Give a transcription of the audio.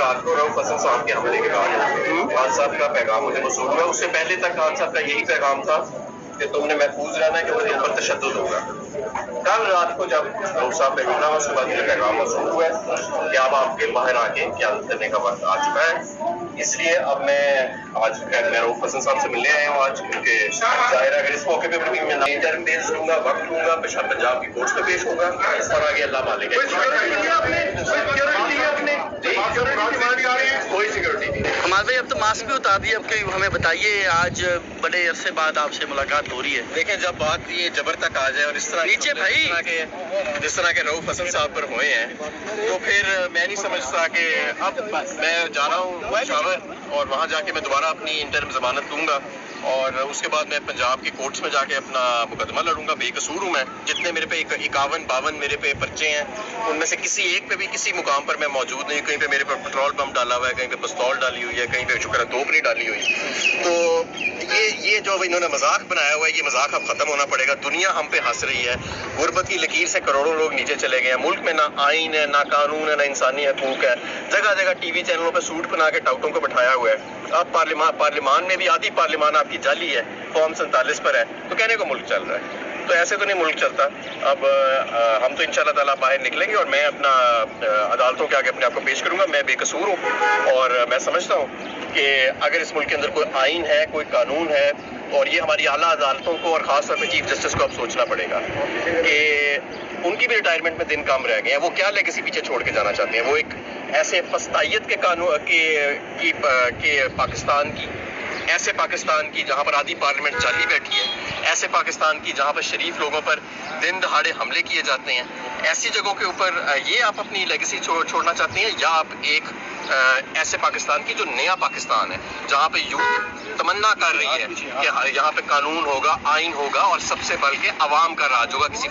रात को रऊफ हसन साहब के हमले के बाद खान साहब का पैगाम मुझे मौसूल हुआ। उससे पहले तक खान साहब का यही पैगाम था कि तुमने महफूज रहना है, क्योंकि तुम पर तशद्दुद होगा। कल रात को जब रऊफ साहब पे हमला हुआ, उसके बाद मुझे पैगाम मौसूल हुआ है कि अब आपके बाहर आके क़यादत करने का वक्त आ चुका है। इसलिए अब मैं आज मैं रऊफ हसन साहब से मिलने आया हूँ आज, क्योंकि जाहिर है अगर इस मौके पे मैं इंटरव्यू पेश लूंगा, वक्त लूंगा, पंजाब की कोर्ट पे पेश होगा और आगे अल्लाह मालिक कोई सिक्योरिटी नहीं। कमाल भाई, अब तो मास्क भी उतार दिए, अब कोई हमें बताइए, आज बड़े अरसे बाद आपसे मुलाकात हो रही है। देखें, जब बात ये जबर तक आ जाए और इस तरह नीचे भाई जिस तरह के रऊफ हसन साहब पर हुए हैं, तो फिर मैं नहीं समझता कि अब मैं जा रहा हूँ पेशावर और वहाँ जाके मैं दोबारा अपनी इंटरम जमानत लूंगा और उसके बाद मैं पंजाब की कोर्ट्स में जाके अपना मुकदमा लड़ूंगा। बेकसूर हूँ मैं। जितने मेरे पे 51-52 मेरे पे पर्चे हैं, उनमें से किसी एक पे भी किसी मुकाम पर मैं मौजूद नहीं। कहीं पे मेरे पर पेट्रोल बम डाला हुआ है, कहीं पे पिस्तौल डाली हुई है, कहीं पे शुक्र तोप नहीं डाली हुई। तो ये जो इन्होंने मजाक बनाया हुआ है, ये मजाक अब खत्म होना पड़ेगा। दुनिया हम पे हंस रही है। गुर्बत की लकीर से करोड़ों लोग नीचे चले गए हैं। मुल्क में ना आइन है, ना कानून है, ना इंसानी हकूक है। जगह जगह टीवी चैनलों पे सूट बना के टाउटों को बिठाया हुआ है। अब पार्लियामान में भी आधी पार्लियामान आपकी जाली है, फॉर्म 47 पर है, तो कहने को मुल्क चल रहा है। तो ऐसे तो नहीं मुल्क चलता। अब हम तो इंशाल्लाह ताला बाहर निकलेंगे और मैं अपना अदालतों के आगे अपने आप को पेश करूंगा। मैं बेकसूर हूँ और मैं समझता हूँ कि अगर इस मुल्क के अंदर कोई आइन है, कोई कानून है, और ये हमारी आला अदालतों को और खास तौर पर चीफ जस्टिस को अब सोचना पड़ेगा कि उनकी भी रिटायरमेंट में दिन कम रह गए हैं। वो क्या लेगेसी पीछे छोड़ के जाना चाहते हैं? वो एक ऐसे फस्तायत के कानून के पाकिस्तान की, ऐसे पाकिस्तान की जहाँ पर आधी पार्लियामेंट जाली बैठी है, ऐसे पाकिस्तान की जहाँ पर शरीफ लोगों पर दिन दहाड़े हमले किए जाते हैं, ऐसी जगहों के ऊपर ये आप अपनी लेगेसी छोड़ना चाहते हैं, या आप एक ऐसे पाकिस्तान की जो नया पाकिस्तान है, जहाँ पे यूथ तमन्ना कर रही है कि यहाँ पे कानून होगा, आइन होगा और सबसे बढ़ के अवाम का राज होगा। किसी